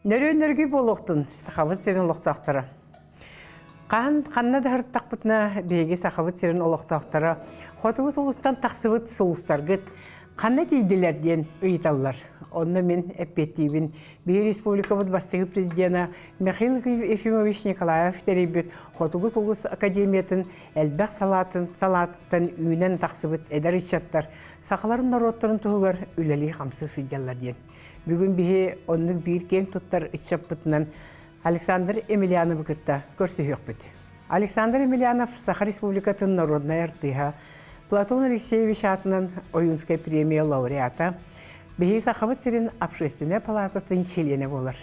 Нөрөнөргү болохтун сахабыт серин олохтактара. Қанна да хырттақпытына беги сахабыт серин олохтактара. Хотугу сулустан тақсыбыт сулустаргыт. Қанна тейдилерден ыйталлар. Онна мен эппеттибин бир республикабыт бастығы президента Михаил Ефимович Николаев теребет Хотугу сулус академиятын әлбәк салаттан үйнен тақсыбыт эдер ишаттар. Сақаларын народтарын туғығар үләли қамсы сыйдалар ден. Бүгін бихе онның бір кен тұттар ишаппытынан Александр Емельянов гытта көрсөйөк бүт. Александр Емельянов Саха Республикатын народная артыга Платон Алексеевич атынан Оюнская премия лауреата бихе сахабыт сирин общественная палататын члены болар.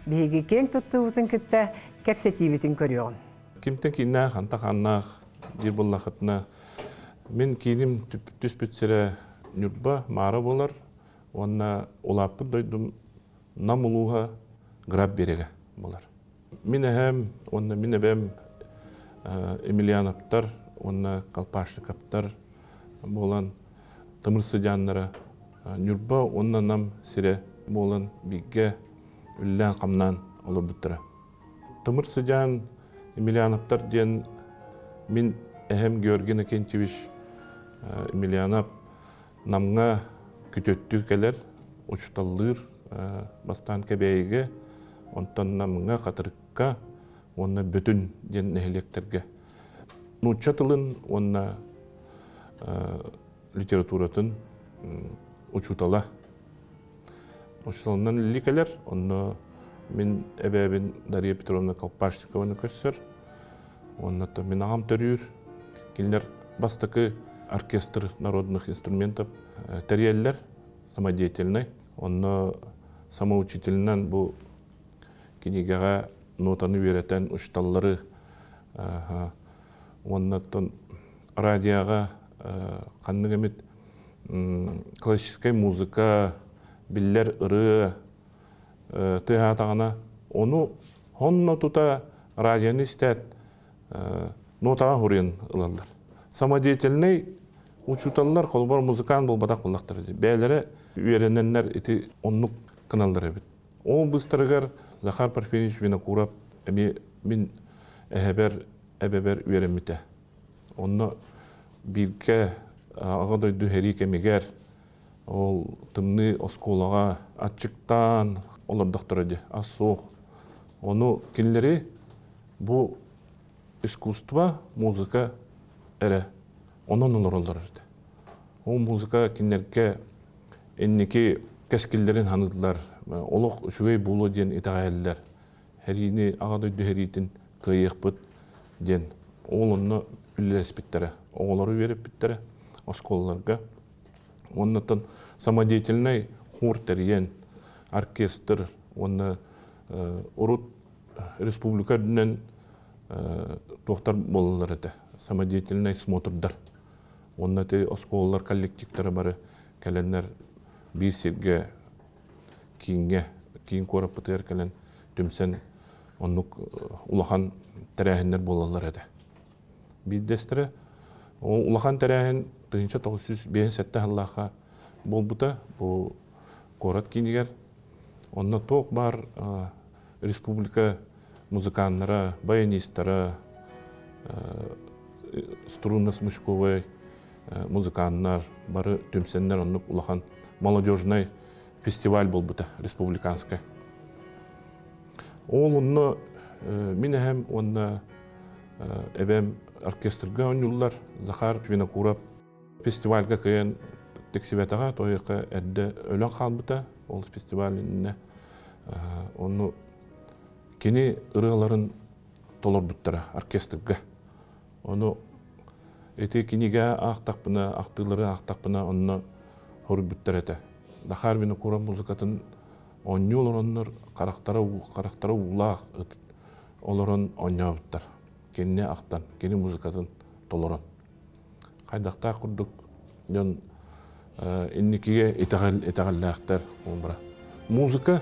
Бихеге кен туттуутын кытта кепсетибитин көрөөгүн. Кимтен киннах антаханнах дирбуллахытна мен киним түспүтсере нюрба мара болар. Онна улаппы дойдум намулуға граб береге болар. Мен әхем, онна мен әбәм Емельяновтар, онна Калпашниковтар болан тымырсы жаннары нүрба, онна нам сире болан бігге үллән қамнан олар бұттыра. Тымырсы жан Емельяновтар ден мен әхем Георгий Акентьевич Емельянов намға күтөттүү келер, учталлыр бастан кебейге, онтан намыңа қатырыққа, онна бүтін ден нәхелектерге. Нуча тылын, онна литературатын учутала. Учталынан ликелер, онна мен әбәбін Дарья Петровна Колпашникованы көрсір, оннаты мен ағам төрүйір, келер бастықы оркестр народных инструментов терьеллер самодеятельный. Он самоучительнен бу книгага нотаны веретен ушталлары. Оннан радиога канныгамит классическая музыка биллер ыры театрына. Onu honno тута радионы истет нотага хурен ылалар. Самодеятельный учуталлар холбар музыкан бол батак буллактар. Бәйләре үйрененнәр ити оннук каналлары бит. Ол быстыргар Захар Парфенич Винокуров мен әбәбәр үйренмите. Онны бирке агыдай дүһәри кемигәр ол тымны осколага ачыктан олар доктор асух. Оны кинләре бу искусство, музыка эре онон олоролларырды. Ол музыка кинерке энники кескиллерин ханыдылар, олық үшігей болу ден итағайлар. Хәрини ағадай дүхәритін күйек бұд ден. Ол онны үлілес біттері, оғылары веріп біттері осколларға. Оннатын самодеятельный хор тәрген, оркестр, онны ұрут республика дүнен тоқтар болылар еді. Самодеятельный смотрдар. Оннаты осколлар коллективтары бары кәленлер bir serge kiyin korap bıtır kelen tümsen onluk ulahan terəhinler bolarlar edi. Bir destere o ulahan terəhin 1957 Allah'a bol buta bu korat kiniger. Onna toq бар республика музыканлары, баянистлары, струнно-смычковый музыканлар бары тümsenler onluk ulahan молодежный фестиваль был бута республиканский. Олунны мен әм онна әбәм оркестрга ойнулар Захар Винокуров фестивальга кыйын тексибетага тойыкка әдді өлен қалбыта ол фестиваліне оны кені ырыларын толор буттара оркестрга. Оны эти книга ақтақпына, ақтылары ақтақпына онны хор буттар эте. Захар Винокуров музыкатын онню олороннор қарақтары улақ олорон оння буттар. Кенне ақтан, кені музыкатын толорон. Қайдақта құрдық жон инникиге итағаллақтар қолбыра. Музыка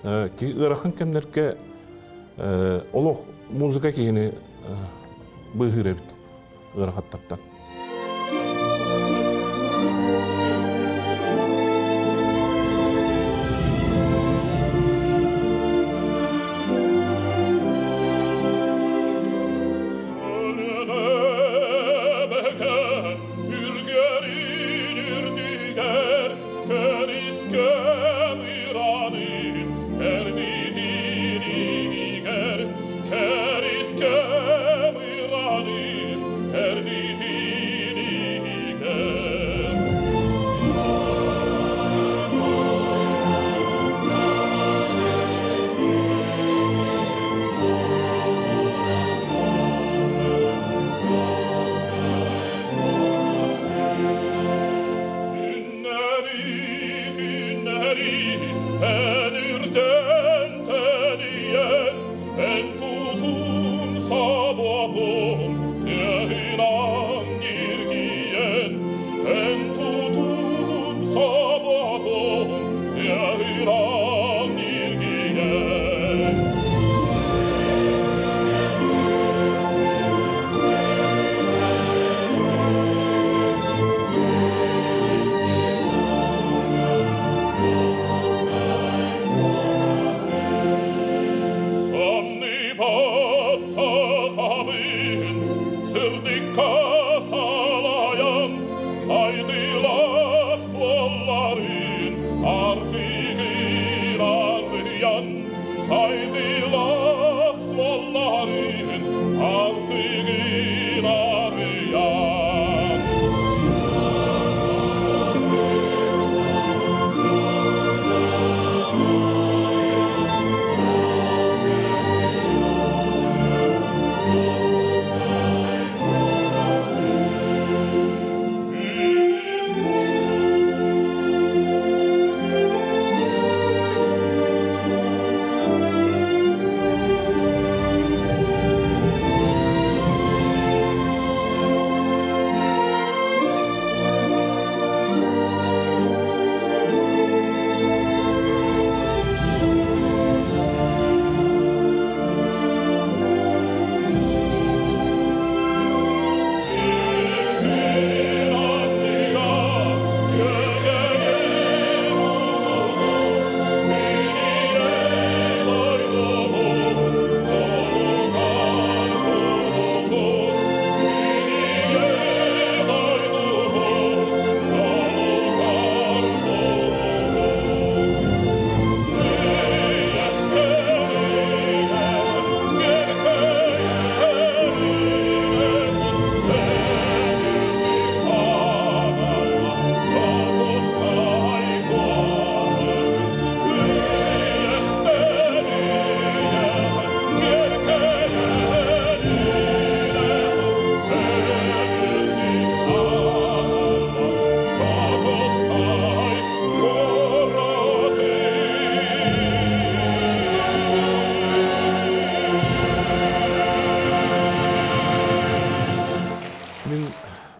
ки ырақын кемдерге олық музыка кені бұғыр әбіт ырақаттаптан. en yrden tenien, en tutun saboton, tehinan nirgien, en tutun saboton, tehinan nirgien.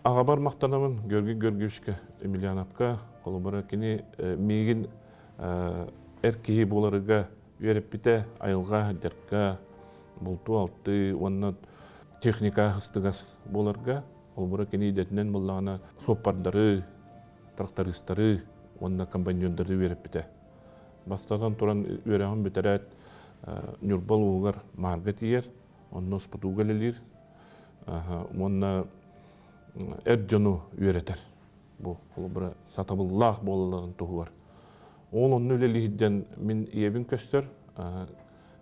Ағабар мақтанамын Георгий Георгиевичке Емельяновқа қолыбыра кені мегін әркейі боларыға үйеріп біте айылға дәртқа бұлту алты, онына техника хыстығас боларға қолыбыра кені едетінен болағына соппардары, трактористары, онына компаньондары үйеріп біте. Бастадан тұран үйеріғын бітірәт нүрбал оғар марға тиер, онына спатуға лелер, онына әрджану үйретер. Бұл қолыбыра сатабыллақ болыларын тұғы бар. Ол оны өлелігіден мен ебін көстер,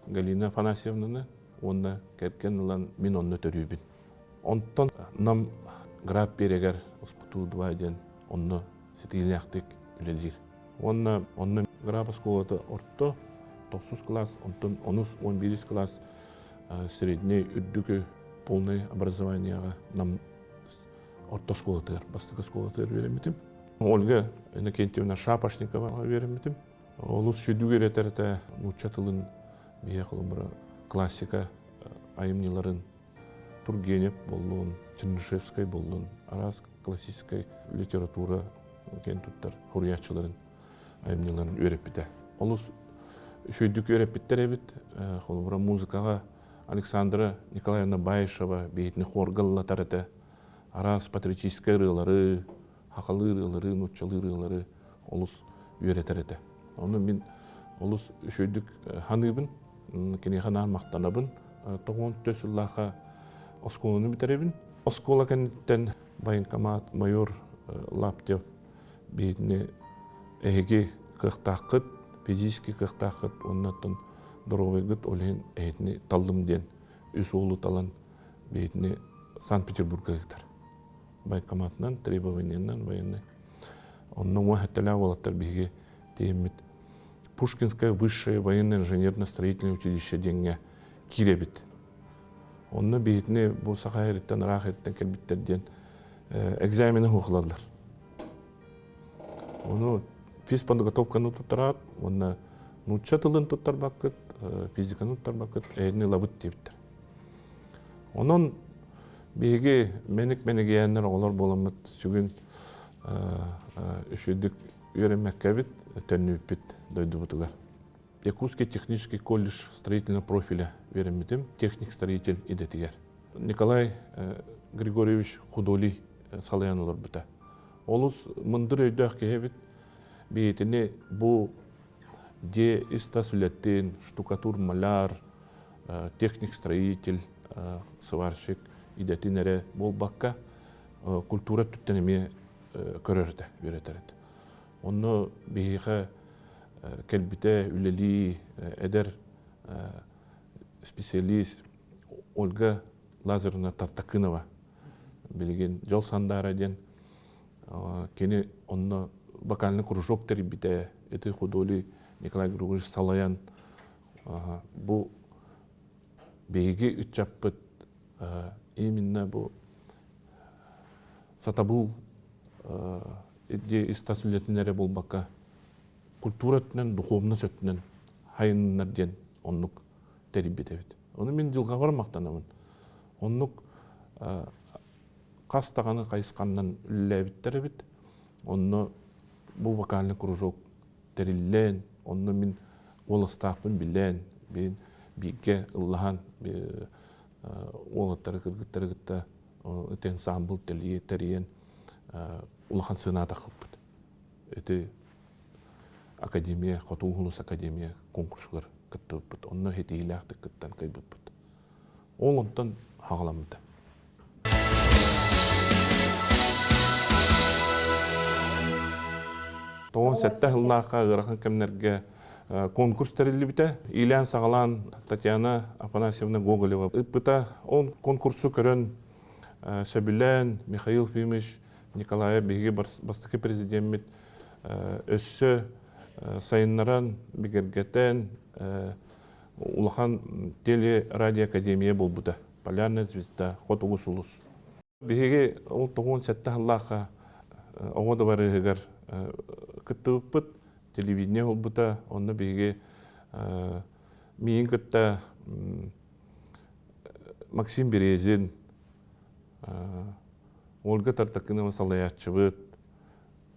Галина Афанасьевнаны, онына кәркен ұлан мен оны төрүйбін. Онтан нам граб берегер ұспыту двайден оны сетілінәқтік өлелер. Онына граб сколаты орты 9 класс, онтан 11 класс средний үрдігі полный образованияға нам орта сколатыр, бастығы сколатыр веремітім. Ольга Иннокентьевна Шапошникова веремітім. Олыс шүдігі ретәрді ұчатылын бейе қолымыра классика айымнеларын Тургенев болуын, Чернышевскай болуын, араз классической литература кентуттар хуриятчыларын айымнеларын өреп біті. Олыс шүдігі өреп біттер әбіт, қолымыра музыкаға Александра Николаевна Баишева бейтіні хорғаллатар әті. Арас патриотический рылары, хақалы рылары, нұтчалы рылары олыс үйретер әті. Оны мен олыс үшөйдік ханыбын, кенехан мақтанабын, тоғын төсіллаға осколыны бітеребін. Оскола кәнеттен военкомат майор Лаптев бейтіне әйге қықтақыт, физически қықтақыт, оннаттан дұровайгыт олейін әйтіне талдым ден, үс олы талан бейтіне Санкт-Петербург'a гитар. Военкоматынан, требованиянан военный. Онның уақыттыла олаттар беге деймет Пушкинское высшее военно-инженерно-строительное училище денге киребит. Онны бейтіне бұл сақа әріттен, рақ әріттен кәлбіттерден экзамені хуқладылар. Оны физ подготовканы тұттырат, онны Нучча тылын туттар баккыт, физиканы туттар баккыт, эйни лабыт дейбиттер. Онон биги меник яннар олар боламыт сүгүн үшүдүк үйренмекке бит, төннүппит дойдубутугар. Якутский технический колледж строительного профиля веремитим, техник-строитель идетигер. Николай Григорьевич Худолий салаян олар бута. Олус мындыр өйдөх кебит, бейтине бу де истасулеттен, штукатур, маляр, техник-строитель, сварщик идетинере бол бакка культура түттенеме көрөрді, өретереді. Оны бейхе келбите, үлели, эдер специалист Ольга Лазаревна Тартакынова билген жол сандары ден кені оны вокальный кружок тербите, это худоли Николай Григорьевич Салаян. Бұл бейге үтчаппыт именно бұл сатабыл идея истасулетінері бұл бака культура түнен, духовны сөтінен хайыннар ден оннук тербите бит. Оны мен жылға бар мақтанамын. Оннук қастағаны қайысқаннан үлләбіттері бит. Оны бұл вокальный кружок териллен, оны мен олыстақпын білен, мен бейге ұллаған олаттары кіргіттері гітті, өтен самбыл телие терien улахан сыната қылпыд. Это академия, Хотуңғылыс академия конкурсылар кітті бұд. Оны хетейләқті кіттен кайбыд бұд. Ол онтан хағаламыды. Тоғын сәтті ғыллаққа ғырақын кәмнерге конкурс тәрелі біті. Ильян Сағалан, Татьяна Афанасьевна Гоголева. Бұта он конкурсу көрін Сөбілен, Михаил Фимиш, Николай Беге бастықы президент өссі сайыннаран бігергетен улахан теле-радио академия бол бұда. Полярная звезда, Хотуғыс ұлыс. Беге ол тоғын сәтті ғыллаққа оғыды бары ғығар кітті бұд, телевидение ол бұда, оны беге мейін кітті Максим Березин, Ольга Тартакынова Салаятчы бұд,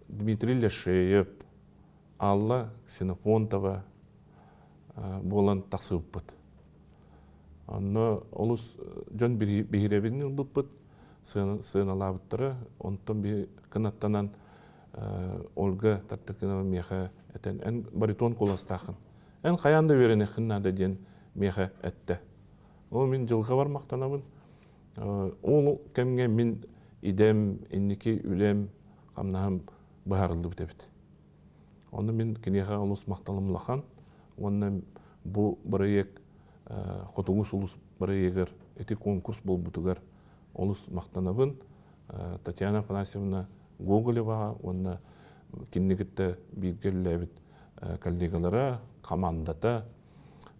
Дмитрий Ляшеев, Алла Ксенофонтова болан тақсы бұд. Оны олыс жөн бейіребінің бұд, сыйнала бұттыры, онтан бей кынаттанан Ольга Тартакынова меха әтен ән баритон қоластақын. Ән қаянды верені қыннады ден меха әтті. Ол мен жылға бар мақтанабын. Ол кәмге мен идем, иннеке үлем, қамнағым бағарылды бітебіт. Оны мен кенеға олыс мақталымлақан, оны бұл бірайек, Хотуғыс олыс бірайегір, әті конкурс бол бұтығар олыс мақтанабын. Татьяна Афанасьевна Гоголева, оны кеннегітті бейгерлі әбіт коллегалара, командата,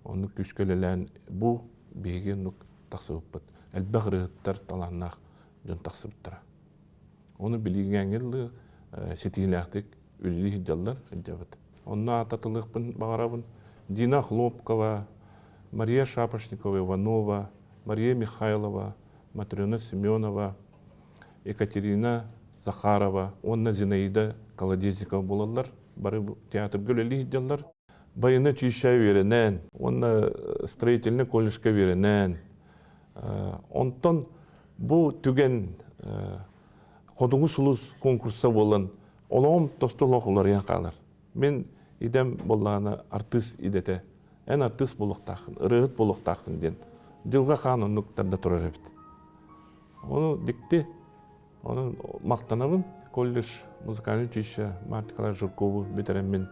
оны күшкелелән бұл бейген тақсы бұппыт. Әлбәғіріттар таланнақ жөн тақсы бұттыра. Оны білігенгелі сетиләқтік үлі хиджалар хиджабыт. Онна ататылықпын бағарабын Дина Хлопкова, Мария Шапошникова Иванова, Мария Михайлова, Матрена Семенова, Екатерина Захарова, онна Зинаида Колодезникова болалар, бары театр гөлелі хиджалар. Байыны чүйшә веренен, онна строительный колледжка веренен. Онтан бұл түген Хотуғыс ұлыс конкурса болан, олағым тостол оқылар ең қалар. Мен идем болағына артист идете, ән артист болуқтақын, ұрығыт болуқтақын ден. Жылға қан онлықтарда тұрар әбіт. Оны дикті, оны мақтанабын. Колледж музыкальный училище Николай Журкову бетереммен.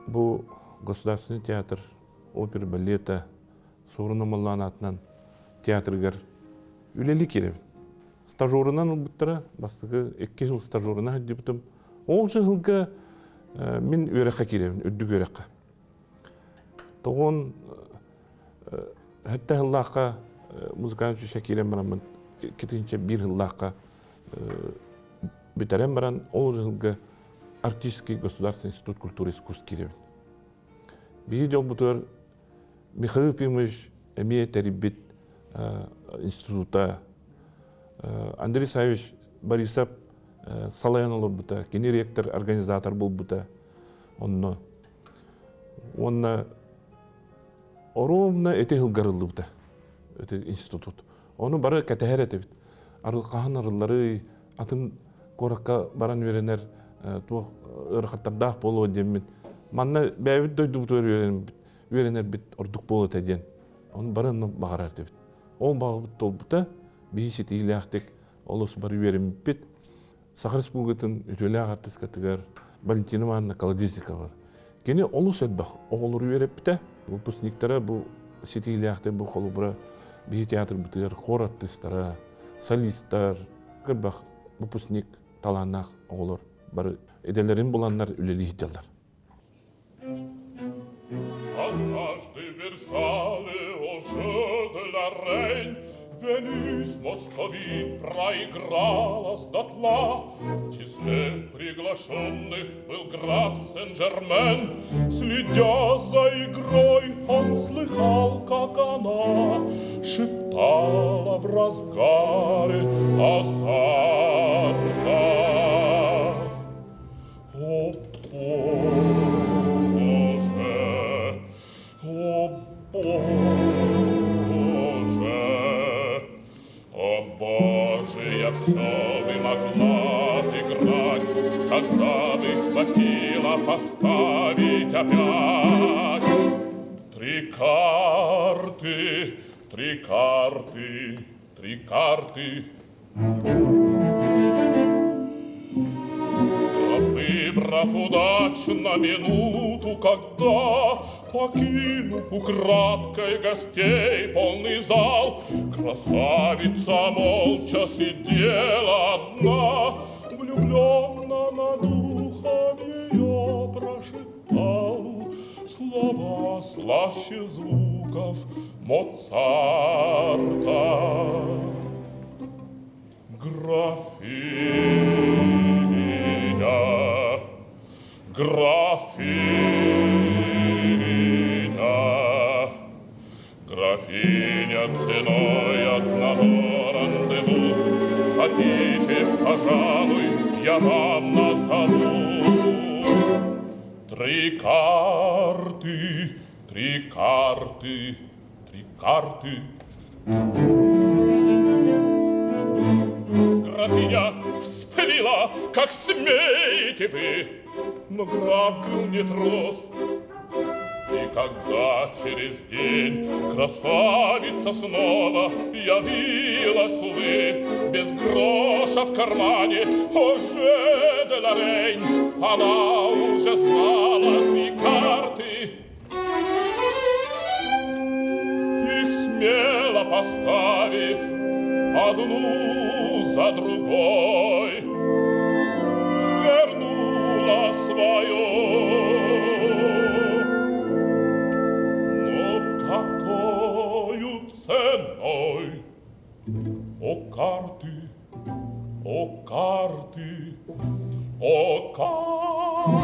Бұл государственный театр, опера, балета, Сорына Моллан атынан театргар үлелі керебін. Стажорынан ұлбыттыра, бастығы 2 жыл стажорына өддебітім. Ол жылға мен өреққа керебін, өддік өреққа. Тоғын әтті ғыллаққа музыкальный училище керем барамын, кетінші 1 ғыллаққа бетерем баран, ол жылға артистский государственный институт культуры и искусств керебін. Бии жол бутур Михаил Пимович эмие терибит института. Андрей Савич Борисов салаян олор бута, кини ректор, организатор был бута. Онна оровна эте хылгарылы бута, эте институт. Оны бары кәтәһәр әтебит. Арылқаһан арыллары атын коракка баран веренер туох ырхаттардах болу деммит. Манна бәбит дойду бутур веренер бит ордук болу тәден. Оны барын багарар дебит. Он багып толбута бийси тиләхтек олос бары верем бит. Сахар Республикатын үтөләг артистка тигәр Валентина Ивановна Колодезникова. Кене олус әтбах оғылыр вереп бите. Выпускниктары бу сетиләхте бу холубра бий театр бутыр, хор артистлары, солисттар, кырбах выпускник таланнах оғылыр бары эделерин буланнар үлели хитялар. Однажды в Версале уже de la reine Венус московит проигралась дотла. В числе приглашенных был граф Сен-Жермен. Следя за игрой, он слыхал, как она шептала в разгаре азарта: «О, Боже, о, Боже, о, Боже, я все бы могла отыграть, когда бы хватило поставить опять. Три карты, три карты, три карты. Выбрав удачно минуту, когда, покинув украдкой гостей полный зал, красавица молча сидела одна, влюбленно над ухом ее прошептал слова слаще звуков Моцарта. Графиня, графиня, графиня, ценой одного рандеву хотите, пожалуй, я вам назову. Три карты, три карты, три карты. Графиня вспылила, как смеете вы, но граф был не трус. И когда через день красавица снова явилась, увы, без гроша в кармане, уже де ла рейн, она уже знала три карты. Их смело поставив одну за другой, вернула свое. Но какою ценой? О карты, о карты, о карты.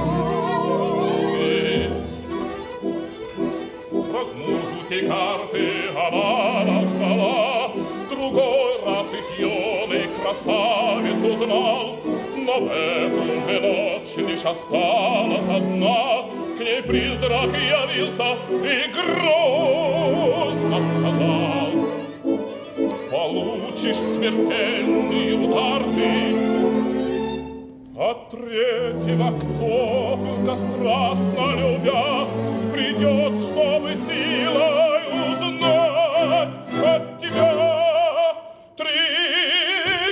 Размножите карты, она назвала, другой раз их юный красавец узнал. Но в эту же ночь лишь осталась одна, к ней призрак явился и грозно сказал: получишь смертельный удар ты. От третьего, кто пылко страстно любя, придет, чтобы силой узнать от тебя. Три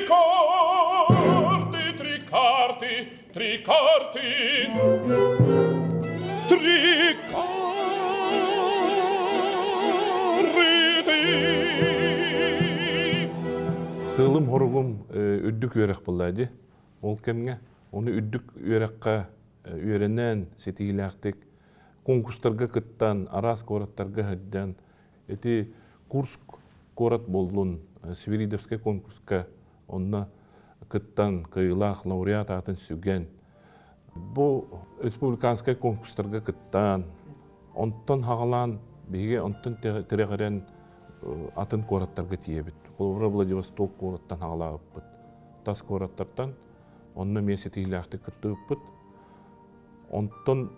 карты, три карты, три карты, три карты. Сылым хоругум үддүк үйрек буллады. Ол кемге? Оны үддүк үйрекка үйренен сетилактык конкурстарга кыттан, арас кораттарга хаддан, эти Курск корат болдун, Свиридовский конкурска онна кыттан кыйлах лауреат атын сүген. Бу республиканский конкурстарга кыттан, Онтон хағалан, беге онтон тірегерен атын кораттарға тиебіт. Қолыбыра Владивосток кораттан хағалағыппыт. Тас кораттардан онны месеті илақты күттігіппіт. Онтон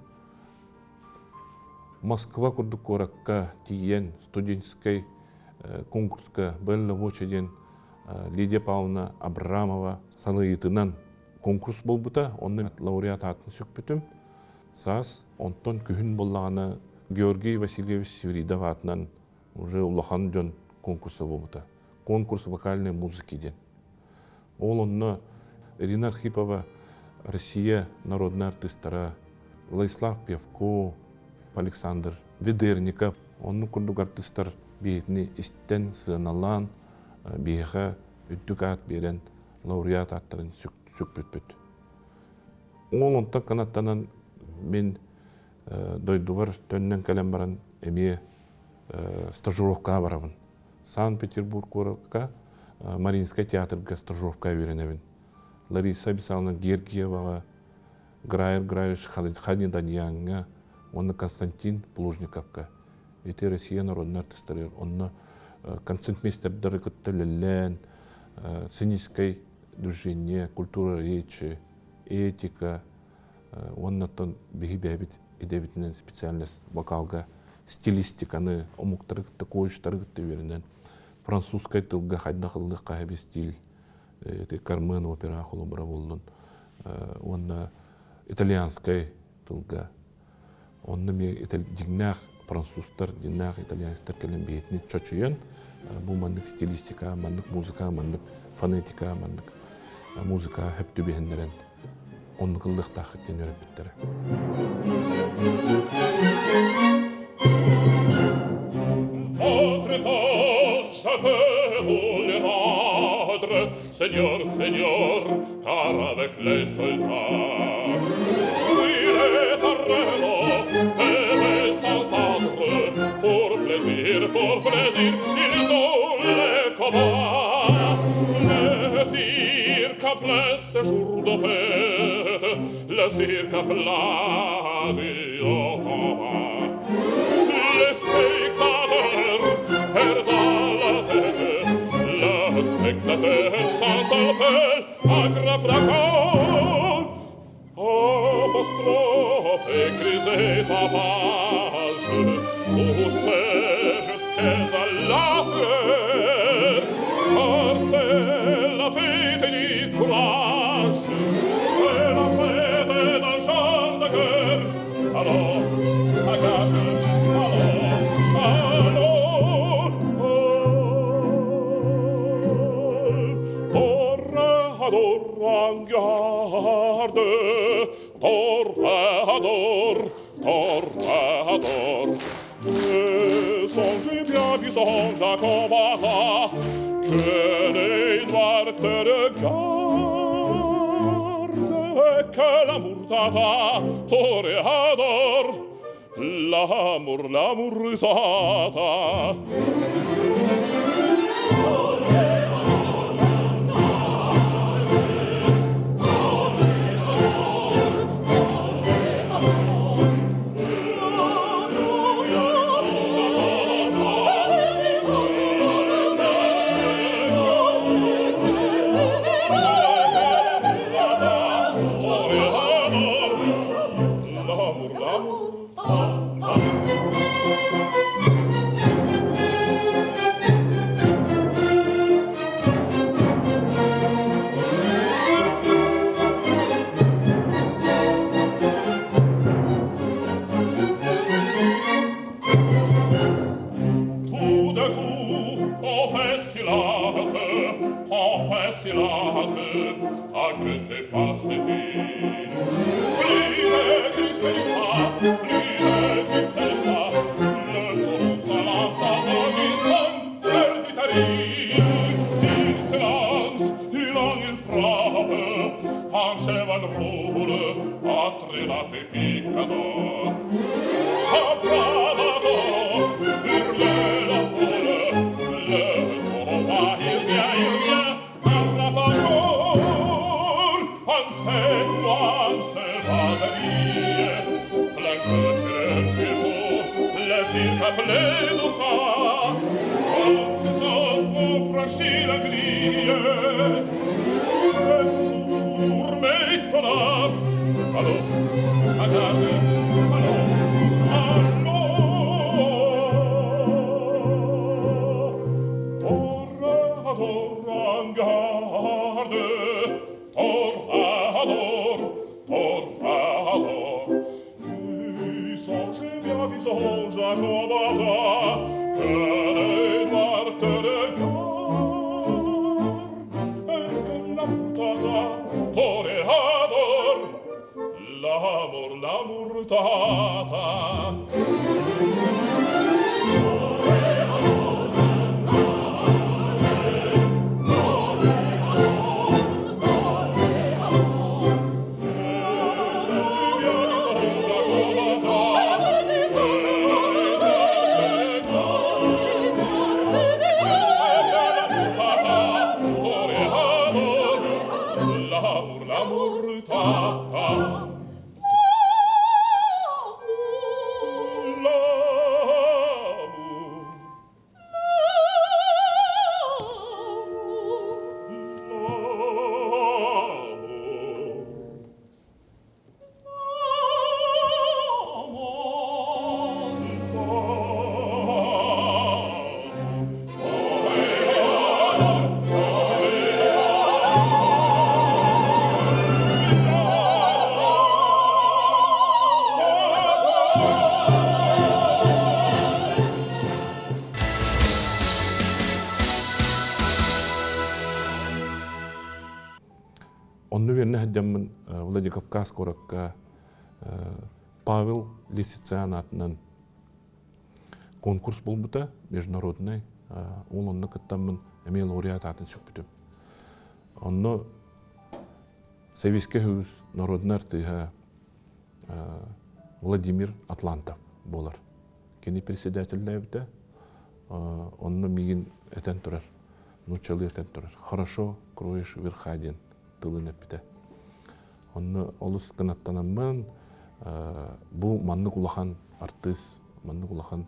Москва күрдік коракка тиен студенческий конкурска бөлі очеден Лидия Павловна Абрамова салыйытынан конкурс болбыта, онны лауреат атын сөкпетім. Саас онтон күхін боллағаны Георгий Васильевич Северидов атынан уже улахан ден конкурсы болбыта. Конкурс вокальной музыки ден. Ол онны Ирина Архипова, Россия народный артистара, Владислав Певко, Александр Ведерников, онны күрдік артистар бейтіні істен сыналан, бейхі үттік ат берен лауреат аттарын сөкпетпет. Ол онтан канаттанан мен дойдуғар төннен кәлем баран әме стажировка барабын. Санкт-Петербургқа Мариинский театрға стажировка веренебін. Лариса Бесаловна Гергиеваға, Граевич Хани Даньянға, онны Константин Плужниковқа. Эти Россия народный артистер, онны концертмейстердері күттілілен, сценическое движение, культура речи, этика, оннаттан беги бәбіт едебітінен специальность вокалға, стилистиканы, омуқтарықты, қойыштарықты верінен, французскай тылға қайда қылдық қағабе стиль, Кармен опера ақылы бұра болдың, онна итальянскай тылға, онны мен дигнақ французтар, дигнақ итальянстар кәлем бейтіне чочуен, бұл мандық стилистика, мандық музыка, мандық фонетика, мандық музыка хөп түбегендерін, онны қылдық тақыттен өріп біттірі. Seigneur, Seigneur, car avec les soldats, oui, les tarreaux devaient s'entendre. Pour plaisir, ils ont les combats. Le cirque après ce jour de fête, le cirque plat du haut combat. Les spectateurs perdent la tête, le spectateur s'entend à grand fracas. Apostrophe écrisée pavage, poussée jusqu'à la terre, car c'est la fête du courage, c'est la fête d'un chant de cœur. Alors, regarde, en garde, toréador. Et songez bien du songe à combattre, que les noirs te regardent, que l'amour t'attend, toréador, l'amour t'attend. Que c'est passé plus de qui c'est ça, le circa plein ça, comme ce sang pour franchir la grille. Et pour maintenant, allô, regardez, allô, allô. Torador, garde, torador, torador. Songe bien, songe à combattre, que les noirs te regardent, et que l'amour toréador, l'amour tata. L'amour tata. Онны верне хаджаммын Владикавказ коракка Павел Лисицян атынан конкурс болбута международный. Ол онны кыттаммын эме лауреат атын сөкпүтүм. Онны Советский Союз народный артыга Владимир Атлантов болар. Кени председательный бите. Онны мигин этен турар. Нучалы этен турар. Хорошо кроешь верхаден. Тылын эппите. Онны олус канаттанаммын бу манны кулахан артист, манны кулахан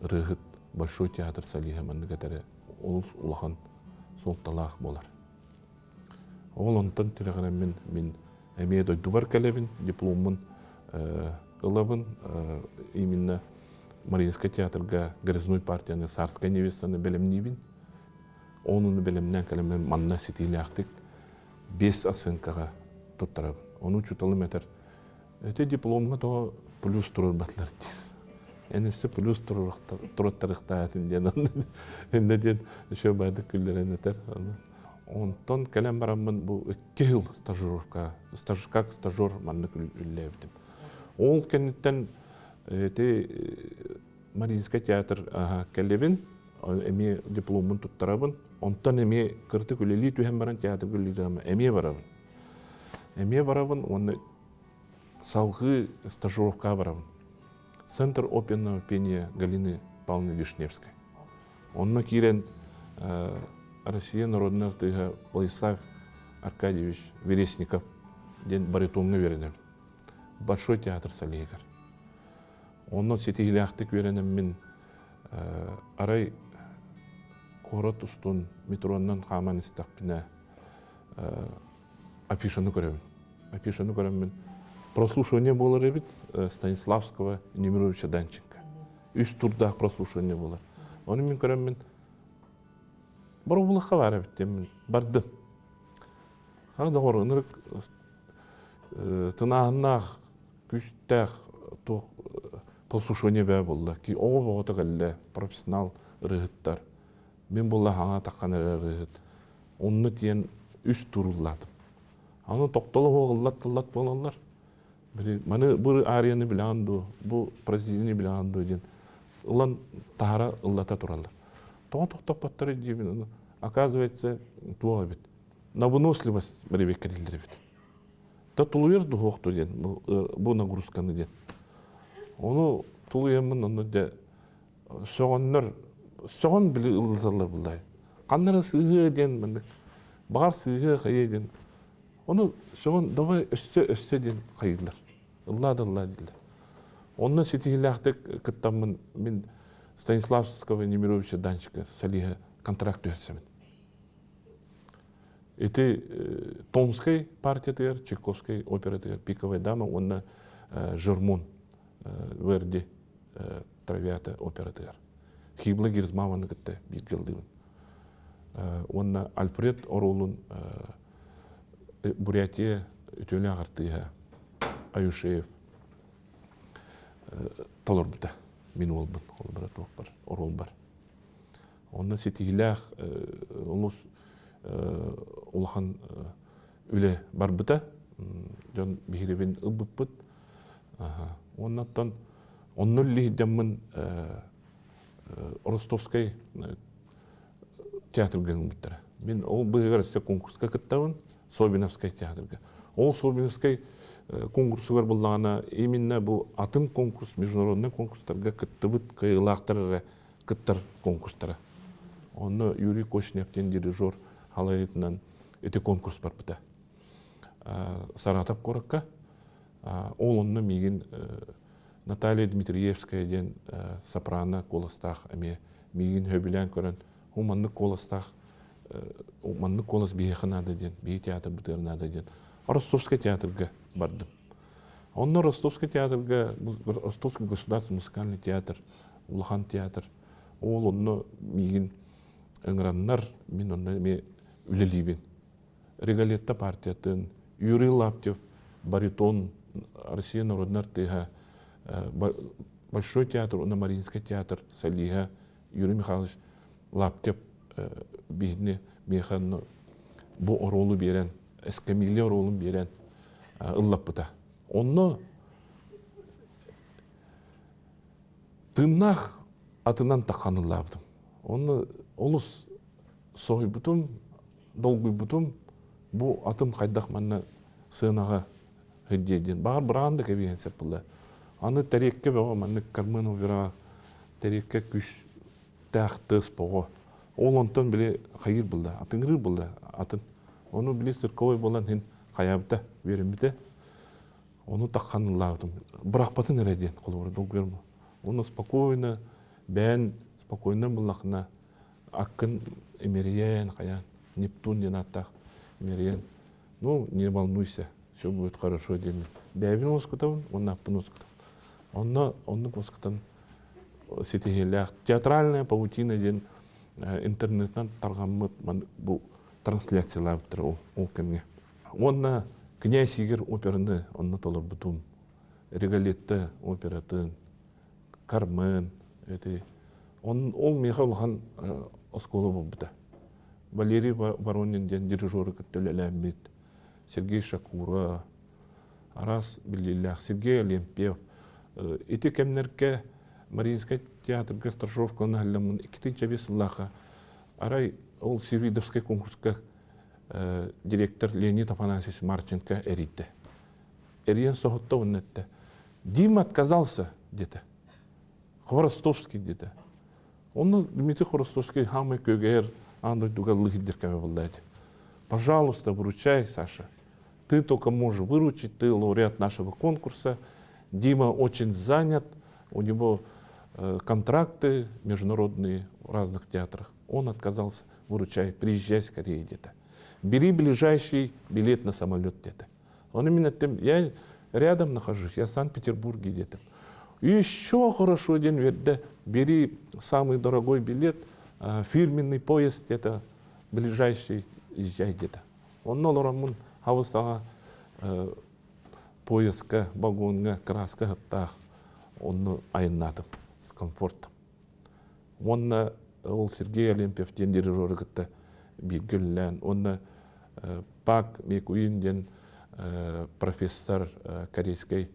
рыгыт Большой театр салиха манны катере олус улахан солталах болар. Ол онтан тираган мен эмие дойдубар келебин дипломмун ылабын именно Мариинский театрга Грязной партияны Сарская невестаны белемнибин. Онуны белемнен келемен манна сетилиактык 5 оценкаға тоттарабын. Оны чуталы мәтер. Өте дипломға тоға плюс тұрыр батлар дейіз. Әнесі плюс тұрыттарықта әтін ден. Әнді ден үші байды күлдерен әтер. Онтан кәлем барамын бұл 2 жыл стажировка. Как стажер манны күллі әбдім. Ол кәнеттен Мариинский театр кәлебін, әме дипломын тұттарабын. Онтан эме кырты күлели түһәм баран театр күлелидәме эме барабын. Эме барабын, оны салгы стажировка барабын. Центр оперного пения Галины Павловны Вишневской. Онны кирен Россия народный артыга Владислав Аркадьевич Вересников ден баритонны веренем. Большой театр салигар. Онны сетигиляхтык веренем мен арай Корот устун метроннан хаман истақпина афишаны көрөмін. Афишаны көрөмін. Прослушивание болар ебит Станиславского и Немировича Данченко. 3 турдақ прослушивание болар. Оны мен көрөмін. Бар облыққа бар ебит демін. Барды. Қағда қорғынырық тынағынақ күштәқ прослушивание бә болды. Ки оғы боғыты қалды профессионал рығыттар. Мен болла аңа таққан әрі онны тиен 3 турулладым. Аны тоқталы оғыллат болалар. Маны бір арияны біланду, бұл произведение біланду ден. Улан тағара ыллата туралар. Тоған тоқтап баттары дейбін. Оказывается, туға бет. На выносливость біребек кәрелдері бет. Та тулуерді оқты ден, бұл нагрузканы ден. Оны тулуемін, оны де соған білі ылдаталар бұлдай. Қаннары сығы ден, бағар сығы қайы ден. Оны соған давай өсте ден қайдылар. Ыллады дейділер. Онна сетигилахтык кыттамын мен Станиславского Немировича Данчика салиха контракт өрсемін. Эти Томской партия, Чайковской опера, Пиковая дама, онна Жермон верди травята опера. Хибла Гирзмаваны кытта билгелдибин. Онна Альфред Оролун Бурятия өтөлі ағартыға Аюшеев талар бұта. Мен ол бұн, ол бір атуық бар, орол бар. Онна сетигіләқ улахан үлі бар бұта. Жон бейребен ұлбып бұт. Оннаттан оннөлі жамын Ростовской театрган бұттара. Мен ол бұғығар істе конкурсқа кіттауын Собиновской театрга. Ол Собиновской конкурсугар боллағана именно бұл атын конкурс, международный конкурстарға кіттібіт кайылақтары кіттар конкурстары. Оны Юрий Кошневтен дирижер халайытынан өте конкурс бар бұта. Саратап қораққа ол онны меген Наталья Дмитриевская ден сопрано коластақ әме меген хөбілен көрін уманны коластақ уманны колас бейханады ден, бей театр бұтырнады ден. Ростовский театрға бардым. Онны Ростовский театрға, Ростовский государственный музыкальный театр, Улахан театр, ол онны меген ыңыраннар, мен онны үлелейбен. Регалетта партиятын, Юрий Лаптев, баритон, Россия народнар тыға, Большой театр, онна Мариинский театр, Салиха, Юрий Михайлович Лаптев, бейіне мейханны бұ оролу берен, эскамиле оролун берен ыллап бұта. Онны тымнақ атынан таққанылабдым. Онны олыс соғый бұтым, долгый бұтым, бұ атым қайдақ манна сынаға хүддеден. Бағар бұрағанды кәбейген сәп бұлда. Аны тәрекке бәға манны Кармынов бұраға тәрекке күш тәқтыс бұға. Ол онтан біле қайыр бұлда, атыңырыр бұлда, атын. Оны біле сырковой болан хен қаябыта, верімбіті. Оны таққанылабдым. Бірақ батын әрәден, қолы бұры долгырмы. Оны спокойно, бән, спокойно бұллақына ақын эмериян, қаян, Нептун ден аттақ эмериян. Ну, не волнуйся, все будет хорошо демен. Бәбін оскытауын, оны аппын оскытауын. Оны оскытан сетегелі театральная паутина ден интернеттен тарғамыт бұл трансляциялар бұттыр ол кәмге. Онна князь Игорь операны, онна толар бұтым. Регалетті оператын, Кармен, ол меға олған осколы бұл бұта. Валерий Воронин ден дирижеры күттілі әләмбет, Сергей Шакура, Арас Білділләқ, Сергей Олимпиев. Эти кәмнерке Мариинский театрға стажировкалына әлемін 2-5 сыллаға арай ол Сирвидовский конкурсқа директор Леонид Афанасьевич Марченко әрейді. Әрейен соғытта онетті. Дима отказался где-то. Хворостовский где-то. Он Дмитрий Хворостовский хамы көгер андой дугаллых дирками владает. Пожалуйста, выручай, Саша. Ты только можешь выручить, ты лауреат нашего конкурса. Дима очень занят, у него контракты международные в разных театрах. Он отказался, выручай, приезжай скорее где-то. Бери ближайший билет на самолет где-то. Он именно тем, я рядом нахожусь, я в Санкт-Петербурге где-то. Еще хорошо день верда, бери самый дорогой билет, фирменный поезд где-то, ближайший, езжай где-то. Он нолорамун хавасага поездка, вагонга, краска, так, он айнатым с комфортом. Он ол Сергей Олимпиев ден дирижеры кітті бигіллән. Он Пак Мекуин ден профессор корейской,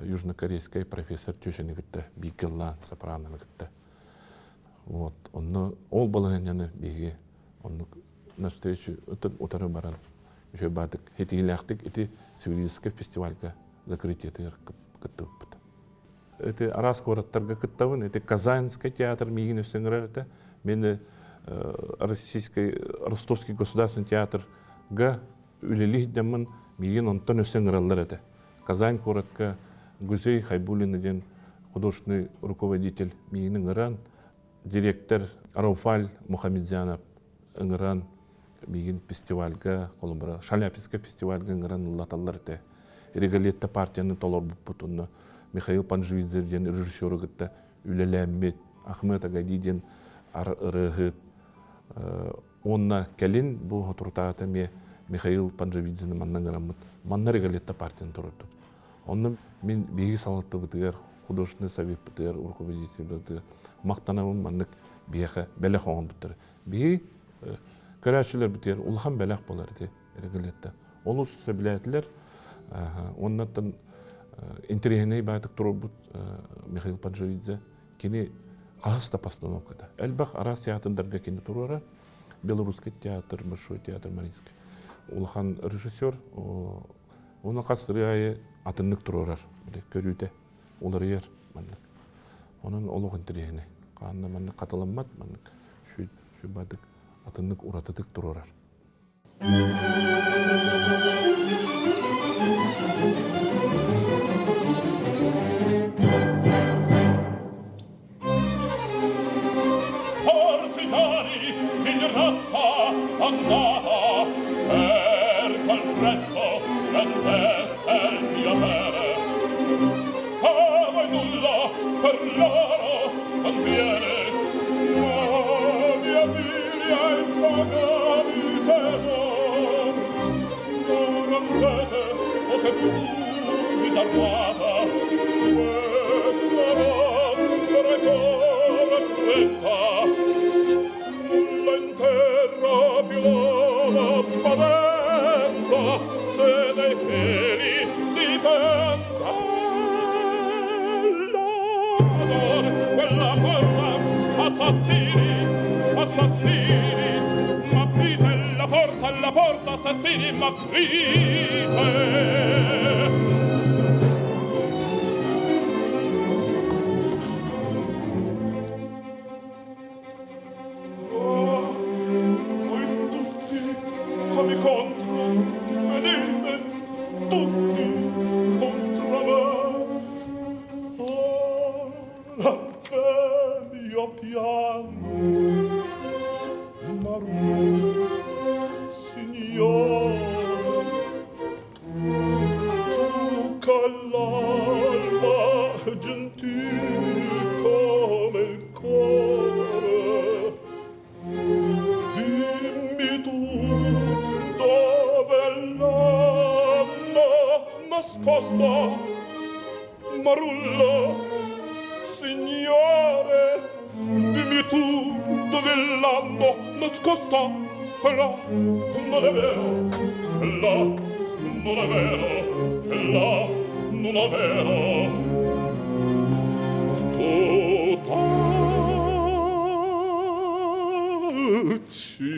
южнокорейской профессор тюшені кітті бигіллән сопрананы кітті. Вот, ол балығын беге, на встречу утары баран. Еще бадык, эти иляхтык, эти цивилизский фестивалька закрытие кітті бұпыды. Это Арас городтарға кіттауын, это Казанский театр мегін өстеңірер, это мені Ростовский государственный театрға үлелі демін мегін онтан өстеңірелер, это Казань городқа Гусей Хайбулин один художественный руководитель Миин Иран, директор Рауфаль Мухаммедзянов Иран Миин фестивальга, Колумбра, Шаляпинская фестивальга Иран Латалларте, Регалетта партияны толор буппутунна, Михаил Панжевидзерден режиссеры гытта, Үлеләммет, Ахмет Агадиден Арыгыт, онна кәлин бу туртаата ме Михаил Панжевидзен маннан граммыт, манна Регалетта партияны турту. Онны мен беги салатты бытыгар, художественный совет бытыгар, руководитель бытыгар, мақтанамын маннык беха бәлек оңын бытыр. Беги көрәшілер бытыгар, улхан бәлек болар де Регалетта. Оны сөбіләтілер, оннаттан интерегеней байтык тұру бұд Михаил Панжевидзе кені қағыста постановкада. Әлбақ ара театрдарға кені тұруара, Белорусский театр, Большой театр, Маринский. Улхан режиссер, оны қасыры айы атыннық тұрурар, көрүйде, олар ер, маннық. Оның олық интерегеней. Қанына маннық қаталаммат, маннық. Шүй бадық атыннық ұратыдық тұрурар. Partigiani in razza annata, per qual prezzo grandezza il mio bene. A voi nulla per loro sconviene, ma mia figlia impagabil tesor. Non andate, o se pur disarmata, questa volta è fuori trenta. Nulla in terra più la paventa, se dai feli difenda. L'odor, quella porta, assassini, assassini, m'aprite la porta, assassini, m'aprite. Marullo, signore, dimmi tu dove l'hanno nascosta. Là, non è vero, là, non è vero, là, non è vero. Tu taci,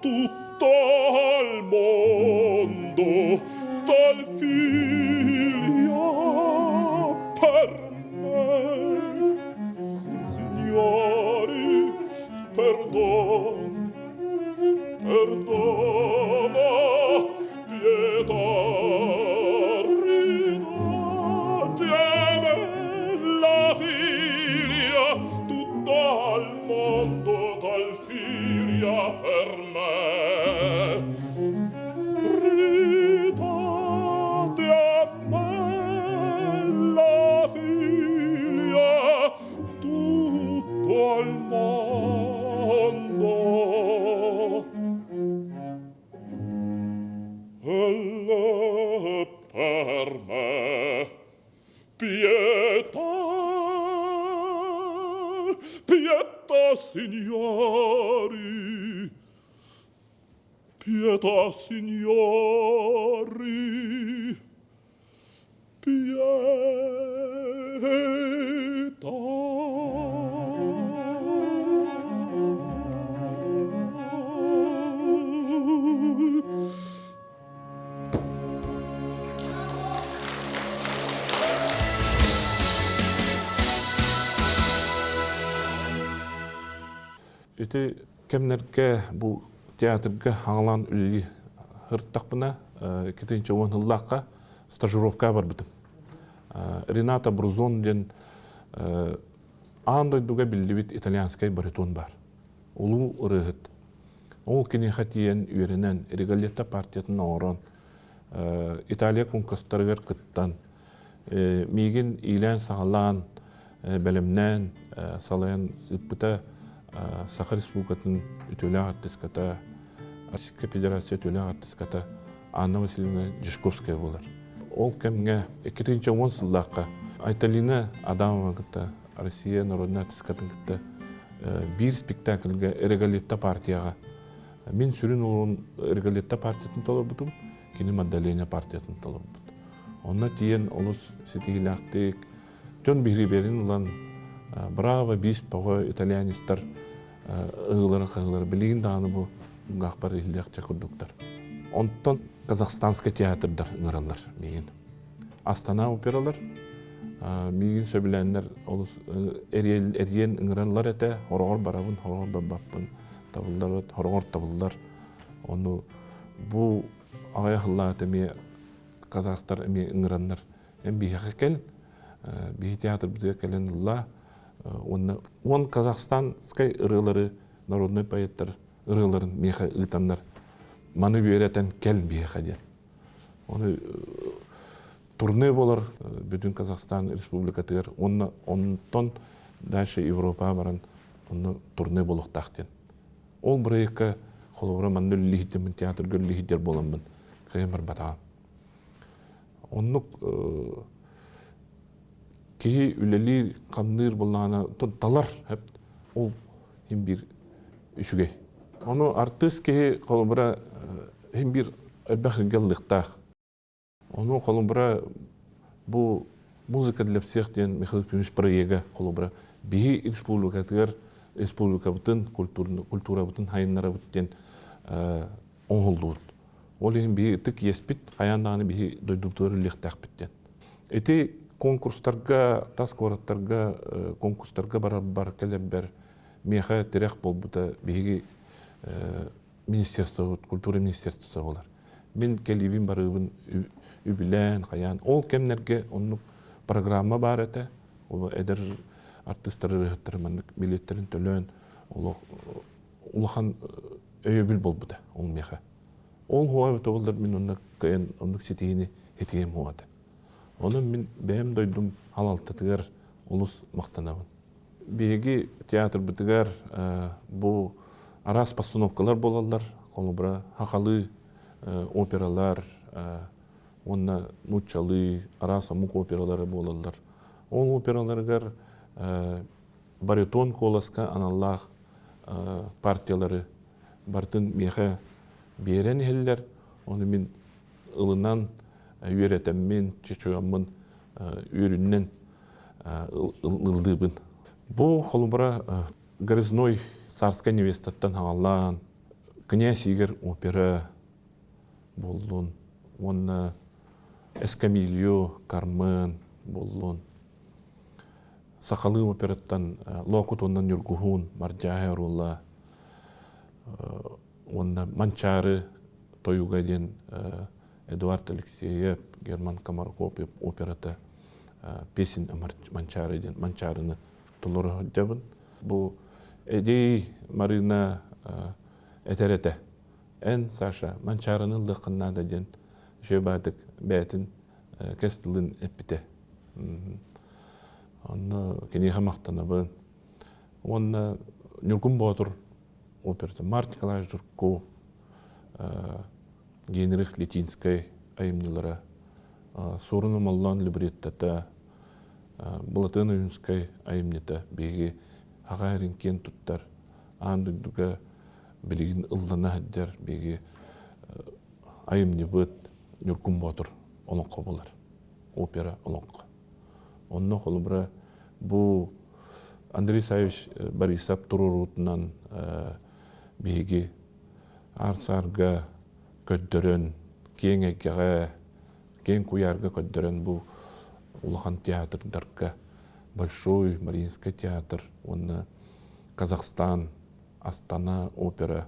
tutto al mondo tal figlio per me. Signori, perdona, pietà, ridati a me, la figlia, tutto al mondo tal figlia per me. Ridati a me, la figlia, tutto al mondo. Ella per me Pietà, signori. Pietà, signori. Pietà. Ити кемнерге бу театрга хаңлан үлли хырттақпына 2-нче оныллаққа стажировка бар бітім. Рената Брузон ден андойдуга билдибит итальянскай баритон бар. Улу ырыгыт. Ол кене хатиен үйренен регалетта партиятын орон Италия конкурстарыгар кыттан мигин илен сағалан бәлемнен салайын ыппыта Саха Республикатын үтөлі артиската, Российская Федерация үтөлі артиската Анна Васильевна Жишковская болар. Ол кәмге 2-нче сыллаққа Айталина Адамова кітті, Россия народный артискатын кітті бір спектакльге Регалетта партияға. Мен сүрін олын Регалетта партиятын толар бұтым, кені Маддаления партиятын толар бұт. Онна тиен олыс сетігілақтық, жон бігриберін ұлан Браво, Биспаға, итальянистар ығылары білеген дағаны бұл ғақпар елдеқча күрдіктар. Онтан Казахстанская театрдар ұңыралар меген. Астана опералар, меген сөбіленлер әрген ұңыралар әті, хорғыр барабын, хорғыр баббаппын, хорғыр табылдар. Оны бұл ағаяқылла әтеме Казахстар әме ұңыралар. Әм бейхақы кәл, бейхи театр бұдыға кәлен ұлла, он Казахстанскай ырылары, народной поэттар ырыларын меха ытаннар маны бүйрәтен кәл бейха ден. Оны турне болар бүтін Казахстан республикатығыр, онтон дальше Европа баран оны турне болуқтақ ден. Ол бірайыққа қолыбыра манны лихидемін, театр гөр лихидер боламын, қайын бар батағам. Оны кеи үлелер қамныр болғаны талар ол хем бір үшіге. Оны артыс кеи қолыбыра хем бір әлбәқіргелдіқтақ. Оны қолыбыра бұл музыка для всех ден Михаил Пимиш проега қолыбыра бейі республика бұтын, культура бұтын, хайынлара бұтын оңылды. Ол хем бейі түк еспіт, қаяндағаны бейі дойдуқтары лектақ біттен. Эти конкурстарға, тас қораттарға, конкурстарға бар кәлеббер меха терек бол бұта бейгі министерство, культура министерствосы болар. Мен кәлебін барыбын үбілән, қаян. Ол кәмнерге оның программа бар әті, ол әдір артистары рыхыттарыманық билеттерін төлін, олыған өйебіл бол бұта, ол меха. Ол хуа өті болдар мен оның сетейіні етігем хуады. Оның мен бәйім дойдым халалтатығар олыс мақтанауын. Бейгі театр бітігер бұл арас постановкалар болалар, қолыбыра хақалы опералар, онна нучалы, арас амук опералары болалар. Ол операларығар баритон коласка аналлах партиялары бартын меха берен елдер, оны мен ылынан үйеретеммен, чечуаммын үйеріннен ылдыбын. Бұл қолыбыра Горизной Сарская невестаттан ағалан, князь Игорь опера болдun, онна Эскамильо, Кармен болдun, Сақалы операттан Локут оннан Юргухун, Марджахер олла, онна Манчары Тойуға ден Эдуард Алексеев, Герман Комаркопев операта песен Манчары ден, Манчарыны тұлыры жабын. Бұл әдей Марина әтереті. Ән Саша Манчарыны лықыннады ден жөбадық бәтін кәстілін әппіте. Оны кенеға мақтаны бұн. Оны Нюргун Ботыр операта Март Николаевич Журко, Генрих Летинскай айымнылары, Сорыны Маллан Либреттата, Балатын Уюнскай айымнета беге хагайрин кен туттар андыгдуга билигин ыллана хаддер беги айымны быт нюркун ботур олонко болар опера олонко онно холбра бу Андрей Савич Борисов турурутунан беги арсарга көддөрөн кеңегеге кен куярга көддөрөн бу улахан театрдарга Большой Мариинский театр, он Казахстан, Астана опера,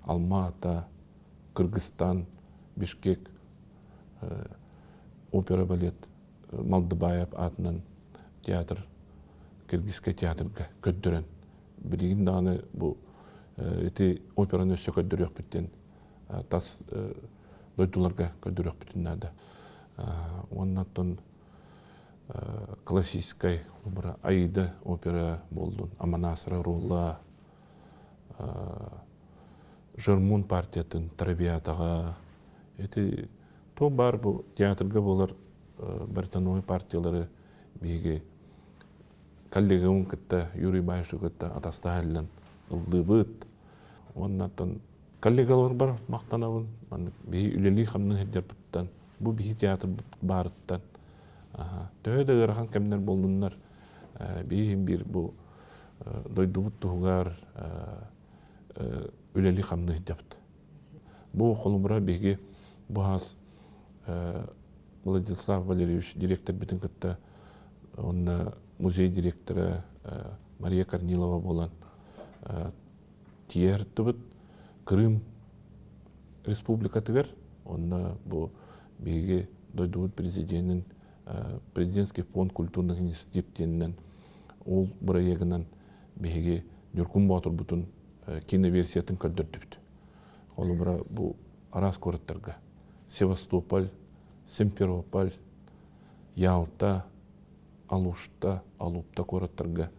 Алмата, Кыргызстан, Бишкек, опера балет, Малдыбаев атынан театр, Кыргызский театрга көддөрөн. Билигин даны бу эти операны өсө көддөрөк биттен, тас дойтуларга көддөрөк биттен нада. Оннан классической Аида опера болдун, Аманасра Рула, Жермун партиятын Тарбиятага. Эти то бар бу театрга болар Бартановой партиялары беги коллегам кытта Юрий Байшугытта атастааллан ылдыбыт. Оннан коллегалар бар мактанабын, беги үлели хамны хедербыттан, бу беги театр барыттан. Төһөдө ырахан кемнер болдуннар. Бейин бир бу дойдубут тугар үлели хамны хедербыт. Бу холумра беги баас Владислав Валерьевич директор битин кытта, он музей директоры Мария Корнилова болан тиер тубут Крым республика тигер, он бу беги дойдубут президентин президентский фонд культурных институтинен ол проектинен беги Нюркун Батыр бутун киноверсиятын көрдөртүптү. Холумра бу арас короттарга Севастополь, Симферополь, Ялта, Алушта, Алупта короттарга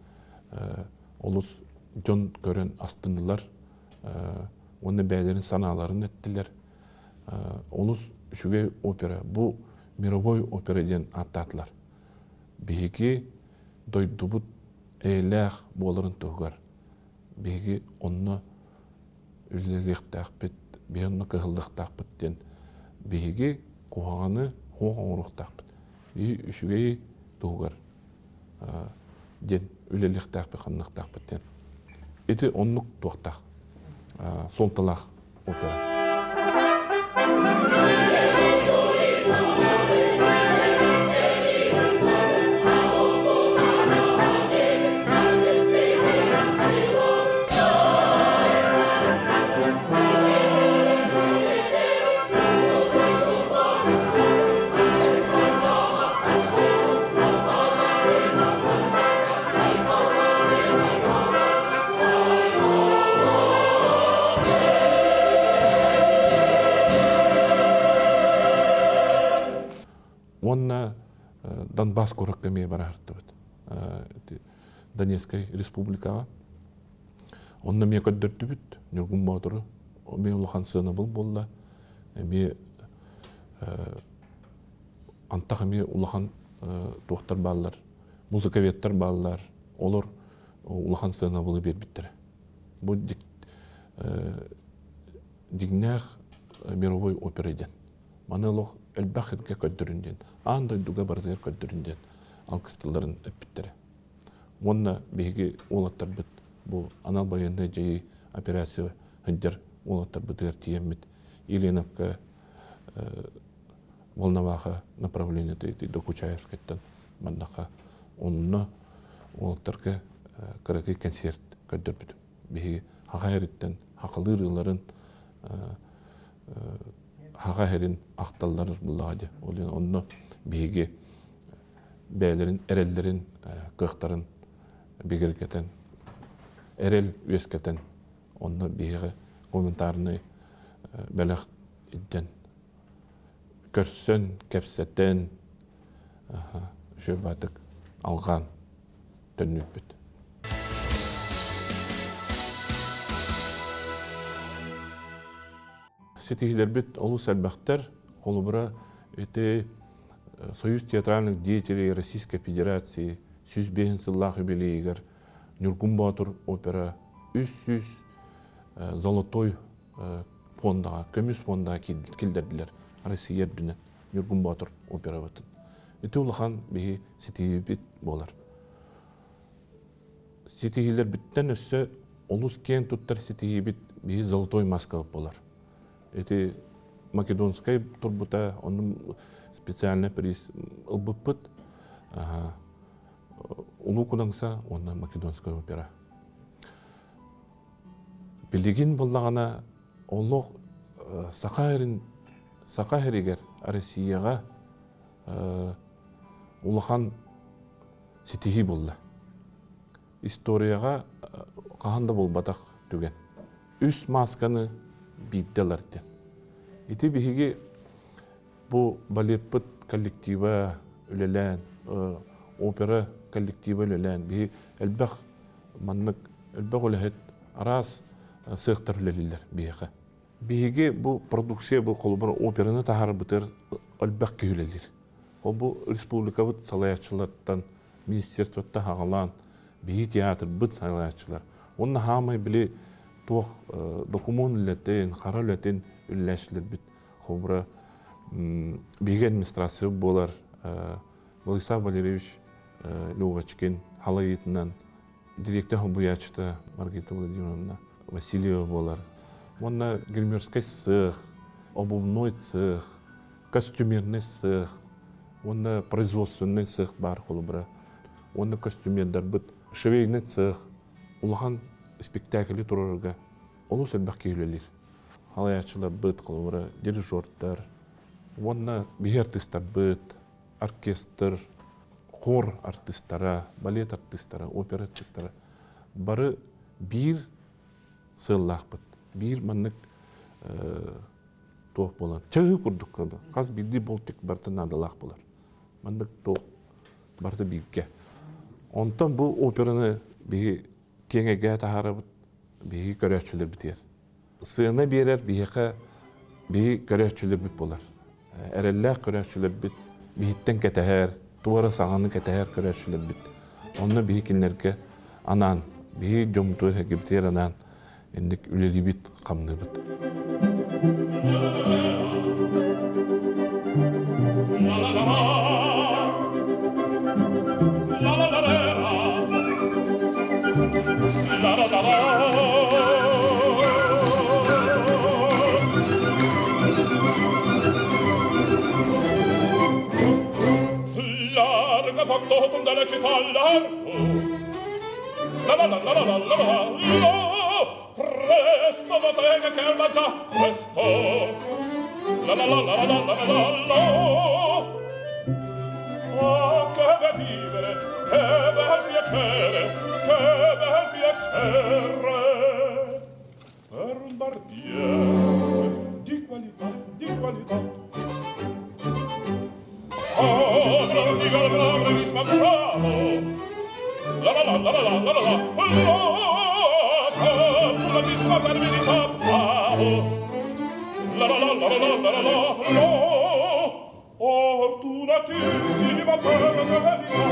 олус жон көрөн астындылар, оны бәйлерин саналарын еттилер. Олус шугай опера, бу мировой опера ден аттатылар. Беги дойдубут эйлях боларын тугар. Беги онна үлелектақпет, беонна кыгылдықтақпет ден беги куғаны хоғаңырықтақпет. Беги шугай тугар ден үлелектақпет, қаннықтақпет ден. Эти оннук туақтақ, солталақ опера. Онна Донбасс көрөккеме барартыбыт. Донецкой республикага. Онна ме көддөртүбүт, Нюркун Батыры. Ме улахан сыны был болла. Ме антаха ме улахан тоқтар баллар, музыковеттер баллар, олар улахан сыны болы бербиттер. Бу дигнах мировой операден. Манылық әлбәхетке көддірінден, андай дуга бардығыр көддірінден алқыстыларын өппіттері. Онна беги олаттар бұд, бұл анал байында жайы операция хүндер олаттар бұдығыр тиеммет. Еленовка Волноваха направление до Кучаевскаттан мандаха онна олаттарға кыракай концерт көддір бұд. Беги хақайреттен хақылырыларын хағайрин ақталлар бұллағады. Онны беги бәйлерін, әрелдерін, қықтарын бегіркетен, әрел өскетен, онны беги комментарыны бәліқ идден, көрсен, кәпсеттен, жөбатық алған түнніп бүт. Сетихилер бит олус әлбәқтер, қолыбыра өте Союз театральных деятелей Российской Федерации, 105 сыллах юбилейгер, Нюргун Батур опера 300 золотой фондаға, көміс фондаға келдерділер. Россия дүнен Нюргун Батур опера батын. Эти улахан бейі сетейі бит болар. Сетейілер біттен өсі олус кен туттар сетейі бит бейі золотой маска болар. Эти македонскай турбута, оның специальный приз ылбыппыт. Улу кунаңса, оны македонская опера. Билигин боллағана олық Сақайригер Россияға улахан сетихи болды. Историяға қағанда бол батақ түген. Үс масканы бейдделерден. Ити бихиги бұл балеппыт коллектива үлелән, опера коллектива үлелән. Бихи әлбәқ маннық, әлбәқ үләхет арас сықтар үлелілер бейіға. Бихиги бұл продукция, бұл қолыбыр операны тахары бұтыр әлбәқ күйілелер. Ол бұл республикабыт салаятчылардан, министерствотта хағалан, бейі театр бұт салаятчылар. Онна хамай біле тоқ документ үләтен, қара үләтен үләшілер біт. Қолыбыра бейгі администрация болар, Владислав Валерьевич Левачкин халайетінен, директор Хубуячта Маргарита Владимировна Васильева болар. Онна гримерский цех, обувной цех, костюмерный цех, онна производственный цех бар қолыбыра. Онна костюмердар бұт, швейный цех, улахан спектакли тұрырға. Олу сәлбәқ кейлелер. Халаячылар бұт қолыбыра, дирижердар. Онна бей артистар бұт, оркестр, хор артистара, балет артистара, опера артистара. Бары бір сыллақ бұт. Bir manlık toğ bolar. Çağı kurduk kada. Qaz bildi boltik bartı nadalaq bolar. Manlık toğ bartı bilge. Ondan bu operanı bir kengege tahara bir görevçiler biter. Sığına birer bir görevçiler bit bolar. Erellaq görevçiler bit. Bihitten keteher, duvara sağanı keteher görevçiler bit. Onunla bir kinlerge anan, bir jomtu hegibtir anan. Endik üleli bit kamını bit. Larga factotum dalla città largo. La la la la la la la la. Presto, bottega che alba già, presto. La la la la la la la la. Oh, che bel vivere, che bel piacere, che bel piacere. Per un barbiere di qualità, di qualità. Oh, bravissima, bravo. La la la la la la la la. Bravissima per verità, bravo. La la la la la la la la la. Fortunatissima per verità.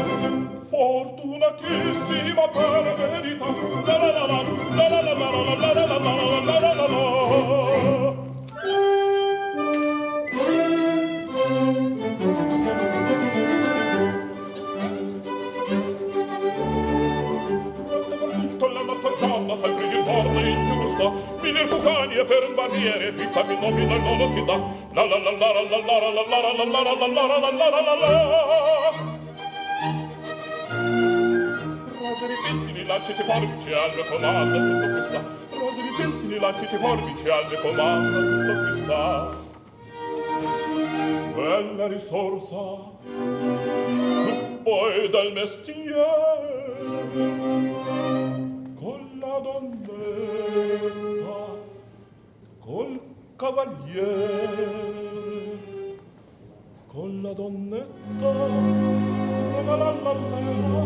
Fortunatissima per verità. La la la la la la la la la la la la la la. Sempre d'intorno ingiusta, mille fucanie per un barriere, pittami nomina non lo si dà. La la la la la la la la la la la la la la la la la la. Rose ripettili, lanciti forbici al comando, tutto questa. Rose ripettili, lanciti forbici al comando, tutto questa. Bella risorsa, poi dal mestiere. La donnetta col cavaliere, con la donnetta la la la la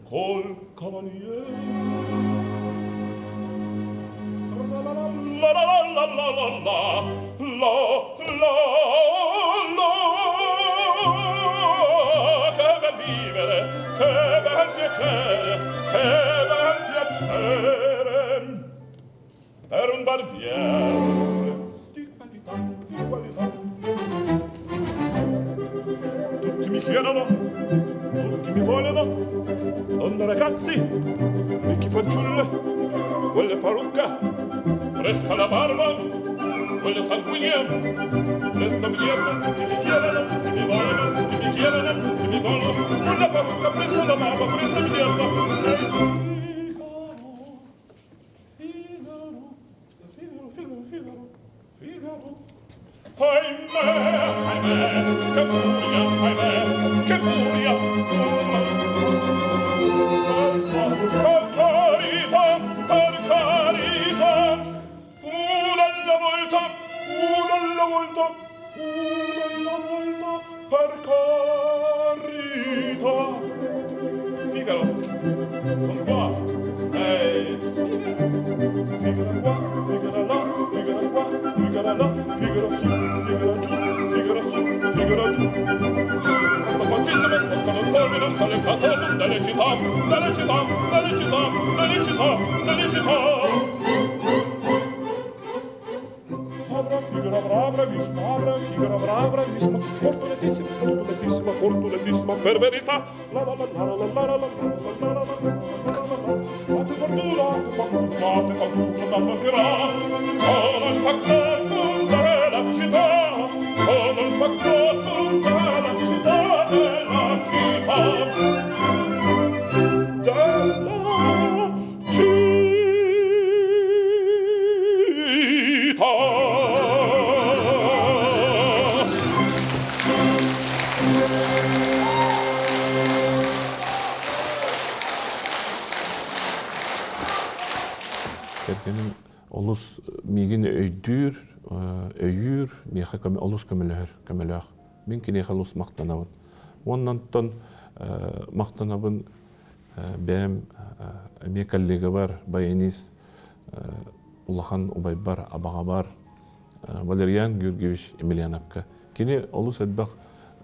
col cavaliere, la la la la la la la la la la. Che bel vivere, che bel piacere, che bel piacere per un barbiere di qualità, di qualità. Tutti mi chiedono, tutti mi vogliono, donne ragazzi, vecchi fanciulle, quelle parrucca, presto la barba, quelle sanguigne, presto mi chiedono, tutti mi chiedono, tutti mi vogliono, tutti mi chiedono, tutti mi vogliono, quella parrucca, presto la barba, presto mi chiedono. Figaro. Ahimè, che furia, che furia. Per carità, una alla volta, una alla volta, una alla volta, per carità. Figaro, son qua. Figaro qua, figaro là, figaro qua, figaro là, figaro su, figaro giù, figaro su, figaro giù. Quanto quantissime sforzano torni, non so le fatto dalle città, dalle città, dalle città, dalle città, dalle città. Figaro bravissima, portulatissima, per verità. La la la la la la la la la. Fate fortuna, non mancherà. Sono il faccato della città, sono il faccato della città, della città. Kerkenin olus migin öydür, miha olus kömülör. Min kine olus maqtanabın. Ondan ton maqtanabın bäm me kollega var, баянист Улахан Убайбар, Абағабар, Валерьян Георгиевич Емельяновка. Кене олус әдбақ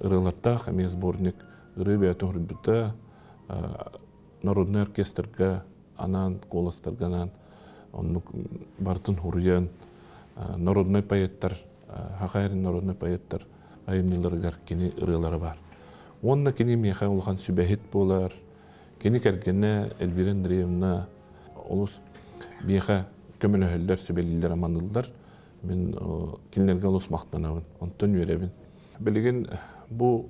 ырылаттақ, әме сборник, ырыбе әтіңрібіті, народный оркестрға, анан, коластарганан, бартын хуриян, народный поэттар, хақайрын народный поэттар, айымныларғар кене ырылары бар. Онна кене меха улахан сүбәхет болар, кене кәргені Эльвира Андреевна олус меха көмөлөһөллөр сөбелилер аманылдар. Мен кинлерге олус мактанабын, онтон үйребин. Билген бу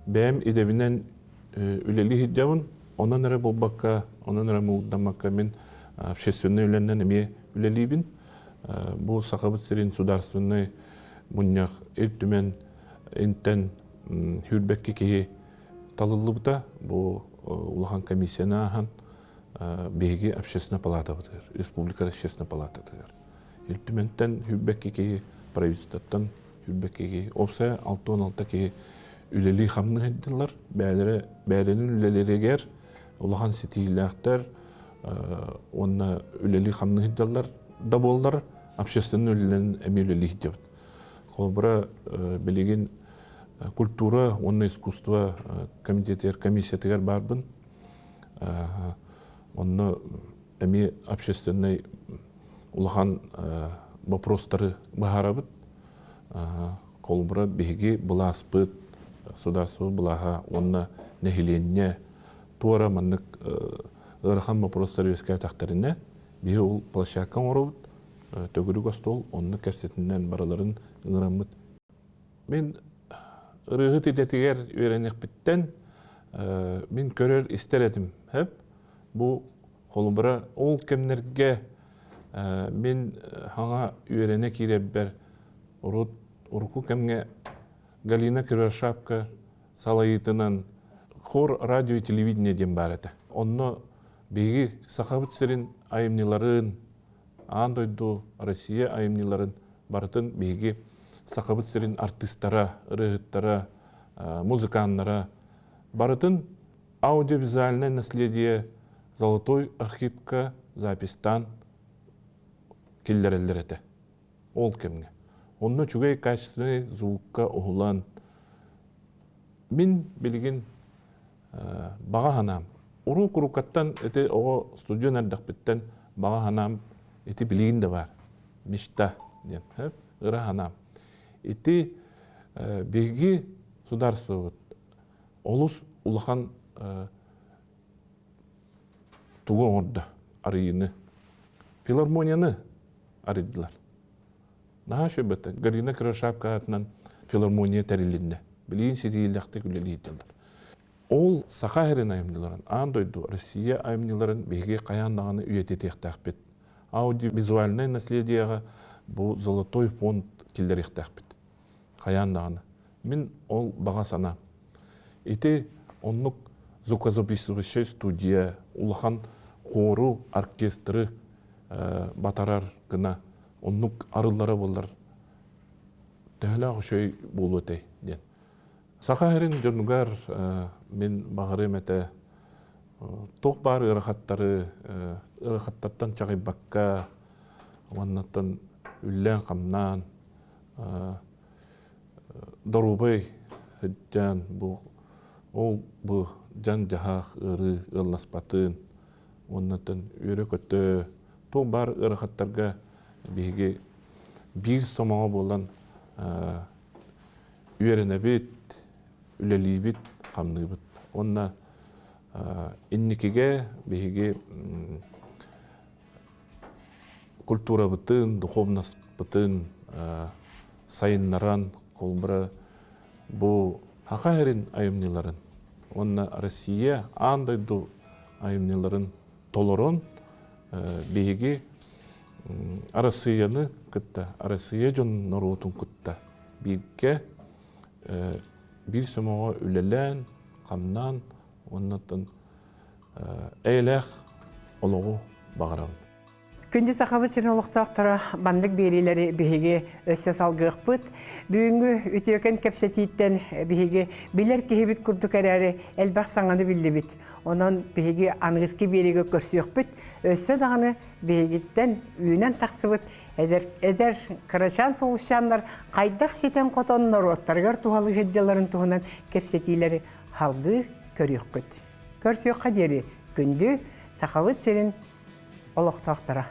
бәм идебинен үлели хиджабын, онан эре болбакка, онан эре мулдамакка мен общественный үленнен эме үлелибин. Бу Сахабыт Сирин сударственный муннях элтүмен энтен хүрбекке кеhe талылыбыта, бу улахан комиссияна ахан беги общественная палата бутыр, республика общественная палата бутыр. Илтүментен хүрбекке кеhe правительствоттан хүрбекке кеhe опса 6-16 кеhe үлели хамны хеддилар, бәренин үлелерегер улахан сетийлактар, онна үлели хамны хеддилар да болдар, общественный үлелерин эми үлели хеддибит. Колбара билеген культура, онна искусство комитетер, комиссиятыгар барбын. Онна эми общественный улахан вопростары бахарабыт. Колбара беги буласпыт, сударство булаха, онна нехиленне, туара маннык ырхан вопростары өскә тақтарына, беги ол площадкан орабыт, төгірі гостол, онна кәрсетінен бараларын ыңырамыт. Мен ырыгыт идетигер үйренек биттен, мен көрер истер едім. Бу қолыбыра ол кемнерге мен хаңа үйрене киреббер урку кемге Галина Кирашапка салайытынан хор радио и телевидение дем бар еді. Онно беги Сахабыт Сирин айымниларын, андойду Россия айымниларын барытын беги Сахабыт Сирин артисттара, ырыгыттара, музыканнара барытын аудиовизуальное наследие Золотой архивка запистан келлерелер ете. Ол кемге. Онно чугай качественный звукка оғылан. Мен білген баға ханам. Уру курукаттан эти ого студион ардақпыттан баға ханам эти билигин да бар. Мишта ден. Ыра ханам. Эти беги сударство олус улахан тугу орда арыйыны. Филармонияны арыдылар. Наха шөбөтті. Галина Крашапка атынан филармония тәрелінді. Білейін сетейліқті күлелі етілдір. Ол сақа әрін айымдыларын, андойду Россия айымдыларын беге қаяндағаны үйеті тектақпет. Аудиовизуальное наследияға бұл золотой фонд келдер ектақпет. Қаяндағаны. Мен ол баға сана. Эти онлук звукозаписывающая студия, улахан хору, оркестры батарар гына, онлук арылары болар. Тәлі шөй болу өтей. Сақа әрін жөрнігар мен бағарым әті тоқ бар ұрақаттардан чағай баққа, оннаттан үллән қамнан, дорубай хүдден ол бұл жан жағақ ұры ұлласпатын, оннаттан өрі көтті тоқ бар ұрақаттарға бейге бір сомаға болан үйеріне бет, үлелі бет, қамны бет. Онна инникеге бейге культура бітін, духовность бітін, сайыннаран, қолбыра бұл хақа әрін айымнеларын. Онна Россия андайду айымнеларын толырын бейге Россияны күтті, Россия жон нұрутын күтті. Бейге bir sömöğe ülelen, kamnan, ondan eylek oluğu bağıram. Күнді сақабы сирнолықтақтары бандық берелері бігеге өсі салғық бұд. Бүгінгі үтекен кәпсетейттен бігеге білер кехебет күрдік әрәрі әлбақ саңаны білді біт. Онан бігеге аңғызки береге көрсіек бұд. Өсі дағаны бігегеттен үйінен тақсы бұд. Әдер қырашан солышанлар қайдақ сетен қотонын оттарғар туғалы ғедделарын туғынан кәпсетейлері халғы көріек бұд. Көрсіек қадері күнді сақабы сирін олықтақтары.